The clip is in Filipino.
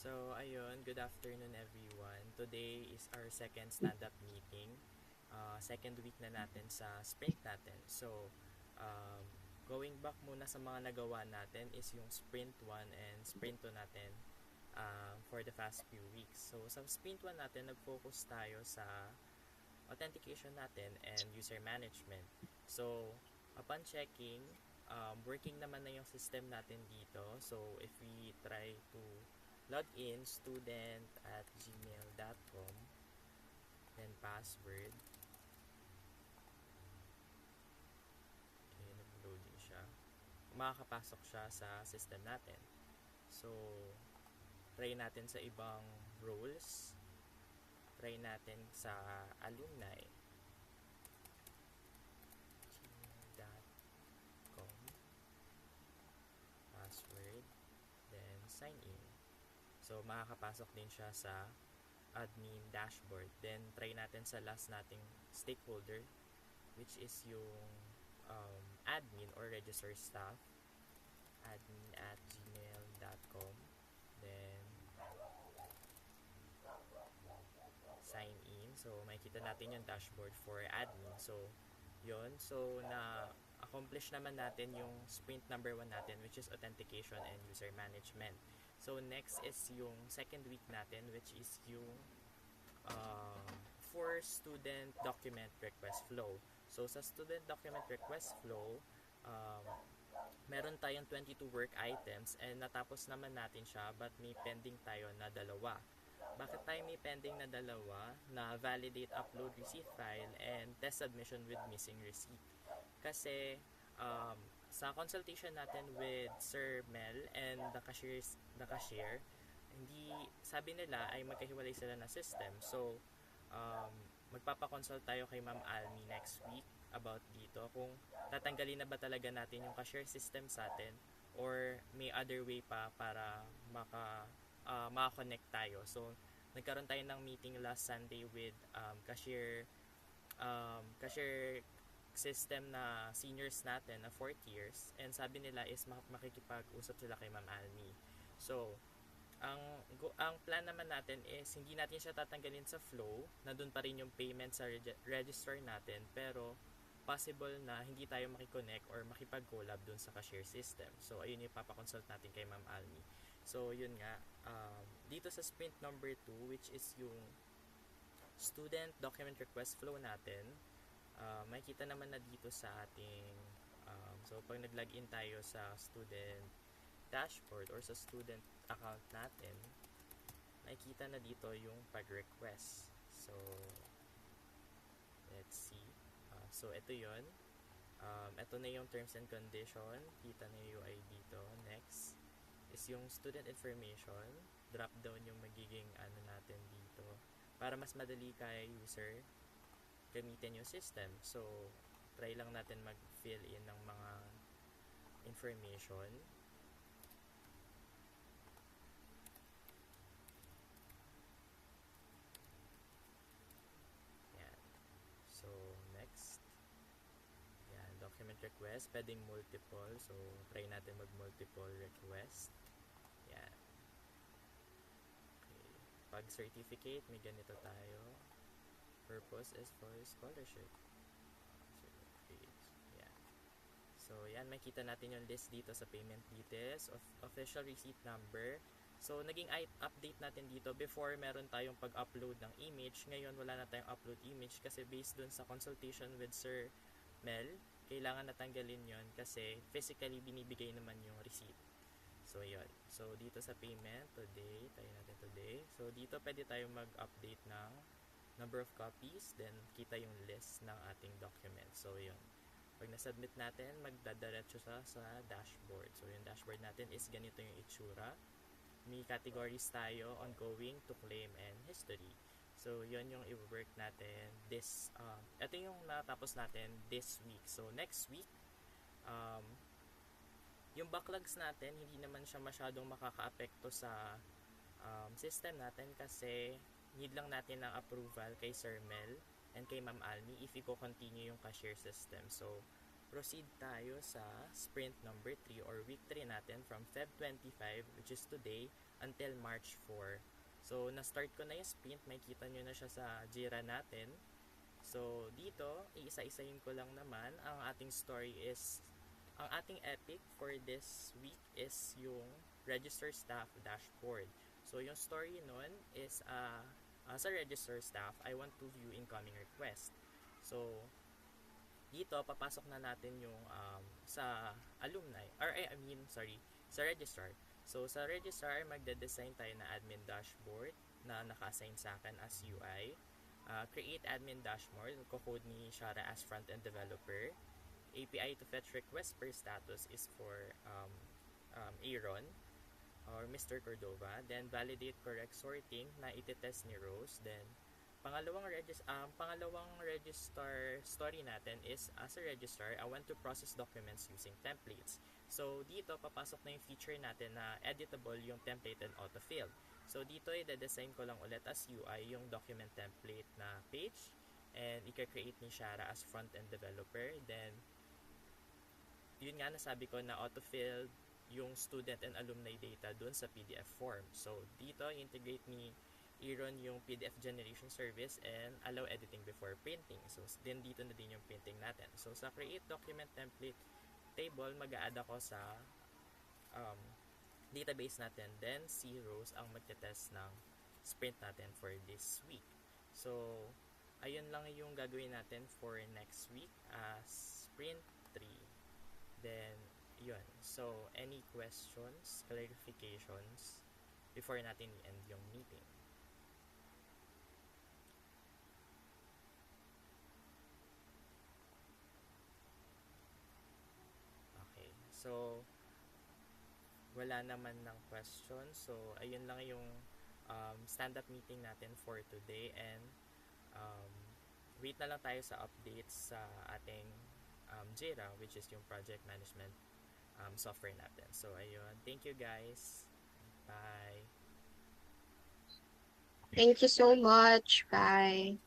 So, ayun, good afternoon everyone. Today is our second stand-up meeting. Second week na natin sa sprint natin. So, um, going back muna sa mga nagawa natin is yung sprint 1 and sprint 2 natin for the past few weeks. So, sa sprint 1 natin, nag-focus tayo sa authentication natin and user management. So, upon checking, working naman na yung system natin dito. So, if we try to log in student at gmail.com, then password. Okay, nag-loading siya. Makakapasok siya sa system natin. So, try natin sa ibang roles. Try natin sa alumni. gmail.com, password, then sign in. So, makakapasok din siya sa admin dashboard. Then, try natin sa last nating stakeholder, which is yung admin or register staff. Admin at gmail.com. Then, sign in. So, makikita natin yung dashboard for admin. So, yun. So, na-accomplish naman natin yung sprint number 1 natin, which is authentication and user management. So, next is yung second week natin, which is yung for student document request flow. So, sa student document request flow, meron tayong 22 work items and natapos naman natin siya but may pending tayo na dalawa. Bakit tayo may pending na dalawa? Na validate upload receipt file and test submission with missing receipt. Kasi sa consultation natin with Sir Mel and the cashier, hindi, sabi nila ay magkahiwalay sila na system. So, magpapakonsult tayo kay Ma'am Almi next week about dito kung tatanggalin na ba talaga natin yung cashier system sa atin or may other way pa para maka-connect tayo. So, nagkaroon tayo ng meeting last Sunday with cashier system na seniors natin na 4th years, and sabi nila is makikipag-usap sila kay Ma'am Almi. So, ang plan naman natin is hindi natin siya tatanggalin sa flow, na doon pa rin yung payment sa register natin, pero possible na hindi tayo makiconnect or makipag-collab doon sa cashier system. So, ayun yung papakonsult natin kay Ma'am Almi. So, yun nga, dito sa sprint number 2, which is yung student document request flow natin, makikita naman na dito sa ating so pag nag-login tayo sa student dashboard or sa student account natin, makikita na dito yung pag-request. So, let's see. So, ito yun. Ito na yung terms and condition. Kita na yung UI dito. Next is yung student information. Drop down yung magiging ano natin dito para mas madali kay user gamitin yung system. So, try lang natin mag-fill in ng mga information. Yan. So, next. Yan, document request. Pwedeng multiple. So, try natin mag-multiple request. Yan. Okay. Pag certificate, may ganito tayo. Purpose is for scholarship. Yan. So, yan, makita natin yung list dito sa payment details of official receipt number. So, naging update natin dito. Before, meron tayong pag-upload ng image. Ngayon, wala na tayong upload image kasi based dun sa consultation with Sir Mel, kailangan natanggalin yon kasi physically binibigay naman yung receipt. So, yun. So, dito sa payment, today, tayo natin today. So, dito pwede tayong mag-update ng number of copies, then kita yung list ng ating document. So, yun. Pag nasubmit natin, magdadiretso sa dashboard. So, yung dashboard natin is ganito yung itsura. May categories tayo, ongoing, to claim, and history. So, yun yung i-work natin this, ito yung natapos natin this week. So, next week, yung backlogs natin, hindi naman siya masyadong makaka-apekto sa system natin kasi need lang natin ng approval kay Sir Mel and kay Ma'am Almi if i-continue yung cashier system. So, proceed tayo sa sprint number 3 or week 3 natin from Feb 25, which is today, until March 4. So, na-start ko na yung sprint. Makikita nyo na siya sa Jira natin. So, dito, iisa-isahin ko lang naman. Ang ating story is, ang ating epic for this week is yung register staff dashboard. So, yung story nun is, as a register staff, I want to view incoming request. So, dito, papasok na natin yung sa alumni, or sa registrar. So, sa registrar, magde-design tayo na admin dashboard na naka-assign sa akin as UI. Create admin dashboard, ko-code ni Shara as front-end developer. API to fetch request per status is for Aaron or Mr. Cordova. Then, validate correct sorting na iti-test ni Rose. Then, pangalawang register story natin is, as a registrar, I want to process documents using templates. So, dito, papasok na yung feature natin na editable yung template and autofill. So, dito, i-design ko lang ulit as UI yung document template na page. And, i-create ni Shara as front-end developer. Then, yun nga nasabi ko na autofill yung student and alumni data dun sa PDF form. So, dito, integrate ni Aaron yung PDF generation service and allow editing before printing. So, din dito na din yung printing natin. So, sa create document template table, mag-a-add ako sa database natin. Then, si Rose ang magte-test ng sprint natin for this week. So, ayun lang yung gagawin natin for next week as sprint 3. Then, yun. So, any questions, clarifications before natin i-end yung meeting? Okay. So, wala naman ng questions. So, ayun lang yung stand-up meeting natin for today. And, wait na lang tayo sa updates sa ating Jira, which is yung project management software natin. So, ayun. Thank you, guys. Bye. Thank you so much. Bye.